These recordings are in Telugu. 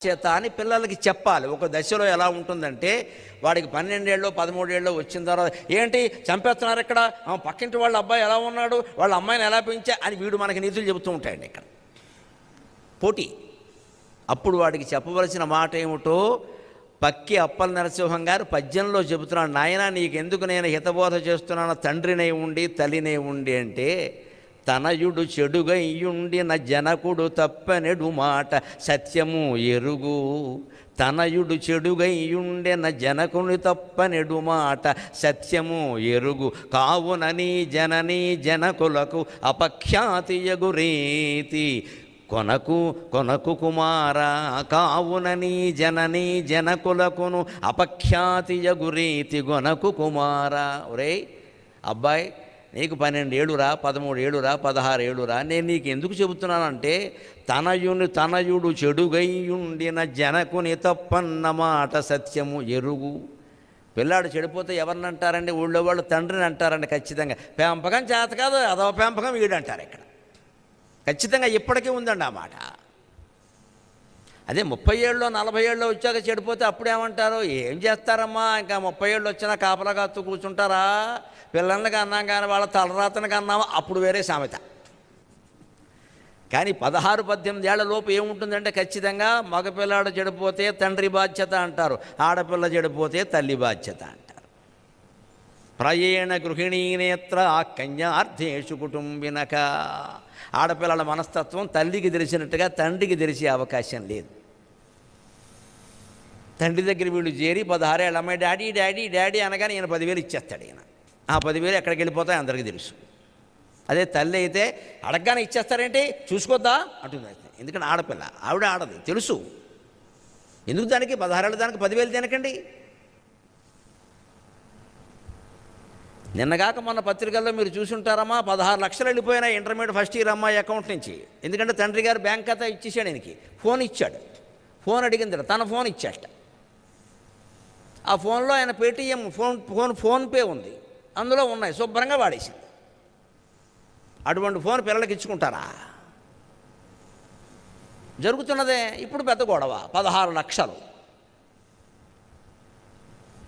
చేత అని పిల్లలకి చెప్పాలి. ఒక దశలో ఎలా ఉంటుందంటే వాడికి 12 ఏళ్ళో 13 ఏళ్ళో వచ్చిన తర్వాత ఏంటి చంపేస్తున్నారు ఇక్కడ, పక్కింటి వాళ్ళ అబ్బాయి ఎలా ఉన్నాడు, వాళ్ళ అమ్మాయిని ఎలా పెంచా అని వీడు మనకి నీతులు చెబుతూ ఉంటాయండి ఇక్కడ పోటీ. అప్పుడు వాడికి చెప్పవలసిన మాట ఏమిటో పక్కి అప్పల నరసింహం గారు పద్యంలో చెబుతున్నాడు. నాయన నీకెందుకు నేను హితబోధ చేస్తున్నాను, తండ్రినే ఉండి తల్లినే ఉండి అంటే, తనయుడు చెడుగయ్యుండిన జనకుడు తప్పనెడు మాట సత్యము ఎరుగు. తనయుడు చెడుగయ్యుండిన జనకుని తప్పనెడు మాట సత్యము ఎరుగు. కావునని జననీ జనకులకు అపఖ్యాతియగు రీతి కొనకు కుమారా. కావునని జననీ జనకులకును అపఖ్యాతియగు రీతి కొనకు కుమారా. ఒరే అబ్బాయి, నీకు 12 ఏళ్ళురా, 13 ఏళ్ళురా, 16 ఏళ్ళురా, నేను నీకు ఎందుకు చెబుతున్నానంటే తనయుడు చెడుగయ్యుండిన జనకుని తప్పన్న మాట సత్యము ఎరుగు. పిల్లాడు చెడిపోతే ఎవరిని అంటారండి? ఊళ్ళో వాళ్ళు తండ్రిని అంటారండి ఖచ్చితంగా. పెంపకం చేత కాదు, అదవ పెంపకం వీడంటారు ఇక్కడ ఖచ్చితంగా. ఇప్పటికీ ఉందండి ఆ మాట. అదే 30 ఏళ్ళలో 40 ఏళ్ళలో వచ్చాక చెడిపోతే అప్పుడేమంటారు? ఏం చేస్తారమ్మా, ఇంకా 30 ఏళ్ళు వచ్చినా కాపలా కాస్తూ కూర్చుంటారా? పిల్లలకి అన్నాం కానీ వాళ్ళ తలరాతనకి అన్నామా, అప్పుడు వేరే సామెత. కానీ 16-18 ఏళ్ల లోపు ఏముంటుందంటే ఖచ్చితంగా మగపిల్లాడు చెడిపోతే తండ్రి బాధ్యత అంటారు, ఆడపిల్ల చెడిపోతే తల్లి బాధ్యత అంటారు. ప్రయేణ గృహిణీ నేత్ర కన్యార్థేషు కుటుంబినక. ఆడపిల్లల మనస్తత్వం తల్లికి తెలిసినట్టుగా తండ్రికి తెలిసే అవకాశం లేదు. తండ్రి దగ్గర వీళ్ళు చేరి 16 ఏళ్ళ అమ్మాయి డాడీ డాడీ డాడీ అనగానే ఈయన 10,000 ఇచ్చేస్తాడు. ఈయన ఆ 10,000 ఎక్కడికి వెళ్ళిపోతాయి అందరికీ తెలుసు. అదే తల్లి అయితే అడగగానే ఇచ్చేస్తారేంటి, చూసుకోద్దా అంటుంది. ఎందుకంటే ఆడపిల్ల, ఆవిడ ఆడది తెలుసు. ఎందుకు దానికి 16 ఏళ్ళ దానికి 10,000 తినకండి. నిన్నగాక మొన్న పత్రికల్లో మీరు చూసుంటారమ్మా, 16 లక్షలు వెళ్ళిపోయినాయి ఇంటర్మీడియట్ ఫస్ట్ ఇయర్ అమ్మాయి అకౌంట్ నుంచి. ఎందుకంటే తండ్రి గారు బ్యాంక్ ఖాతా ఇచ్చేసాడు, ఈయనకి ఫోన్ ఇచ్చాడు. ఫోన్ అడిగింది, తన ఫోన్ ఇచ్చాట. ఆ ఫోన్లో ఆయన పేటీఎం ఫోన్పే ఉంది, అందులో ఉన్నాయి, శుభ్రంగా వాడేసింది. అటువంటి ఫోన్ పిల్లలకి ఇచ్చుకుంటారా? జరుగుతున్నదే ఇప్పుడు పెద్ద గొడవ. 16 లక్షలు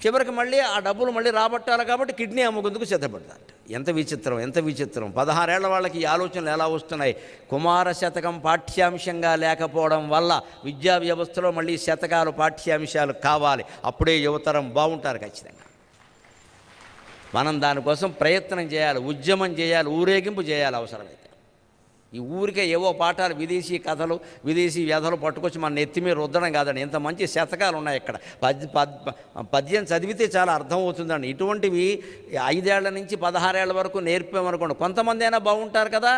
చివరికి మళ్ళీ ఆ డబ్బులు మళ్ళీ రాబట్టాలి కాబట్టి కిడ్నీ అమ్ముకుందుకు సిద్ధపడతారు. ఎంత విచిత్రం, ఎంత విచిత్రం. 16 ఏళ్ల వాళ్ళకి ఈ ఆలోచనలు ఎలా వస్తున్నాయి? కుమార శతకం పాఠ్యాంశంగా లేకపోవడం వల్ల విద్యా వ్యవస్థలో మళ్ళీ శతకాలు పాఠ్యాంశాలు కావాలి. అప్పుడే యువతరం బాగుంటారు ఖచ్చితంగా. మనం దానికోసం ప్రయత్నం చేయాలి, ఉద్యమం చేయాలి, ఊరేగింపు చేయాలి అవసరమైతే. ఈ ఊరికే ఏవో పాఠాలు, విదేశీ కథలు, విదేశీ వ్యధలు పట్టుకొచ్చి మన నెత్తి మీద రుద్దడం కాదండి. ఇంత మంచి శతకాలు ఉన్నాయి ఇక్కడ. పద్యం చదివితే చాలా అర్థమవుతుందండి. ఇటువంటివి 5 ఏళ్ల నుంచి 16 ఏళ్ల వరకు నేర్పామనుకోండి, కొంతమంది అయినా బాగుంటారు కదా.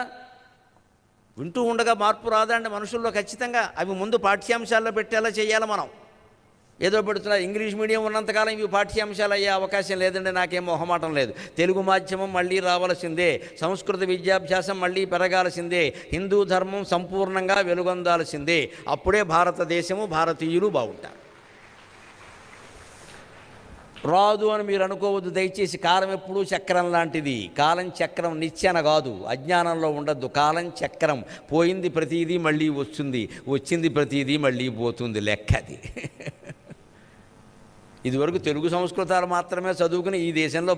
వింటూ ఉండగా మార్పు రాదండి మనుషుల్లో ఖచ్చితంగా. అవి ముందు పాఠ్యాంశాల్లో పెట్టేలా చేయాలి మనం. ఏదో పెడుతున్నారు, ఇంగ్లీష్ మీడియం ఉన్నంతకాలం ఇవి పాఠ్యాంశాలు అయ్యే అవకాశం లేదండి. నాకేం మొహమాటం లేదు. తెలుగు మాధ్యమం మళ్ళీ రావాల్సిందే, సంస్కృత విద్యాభ్యాసం మళ్ళీ పెరగాల్సిందే, హిందూ ధర్మం సంపూర్ణంగా వెలుగొందాల్సిందే. అప్పుడే భారతదేశము, భారతీయులు బాగుంటారు. రాదు అని మీరు అనుకోవద్దు దయచేసి. కాలం ఎప్పుడూ చక్రం లాంటిది. కాలం చక్రం నిచ్చెన కాదు. అజ్ఞానంలో ఉండద్దు. కాలం చక్రం. పోయింది ప్రతిదీ మళ్ళీ వస్తుంది, వచ్చింది ప్రతిదీ మళ్ళీ పోతుంది, లెక్కది. ఇదివరకు తెలుగు సంస్కృతాలు మాత్రమే చదువుకుని ఈ దేశంలో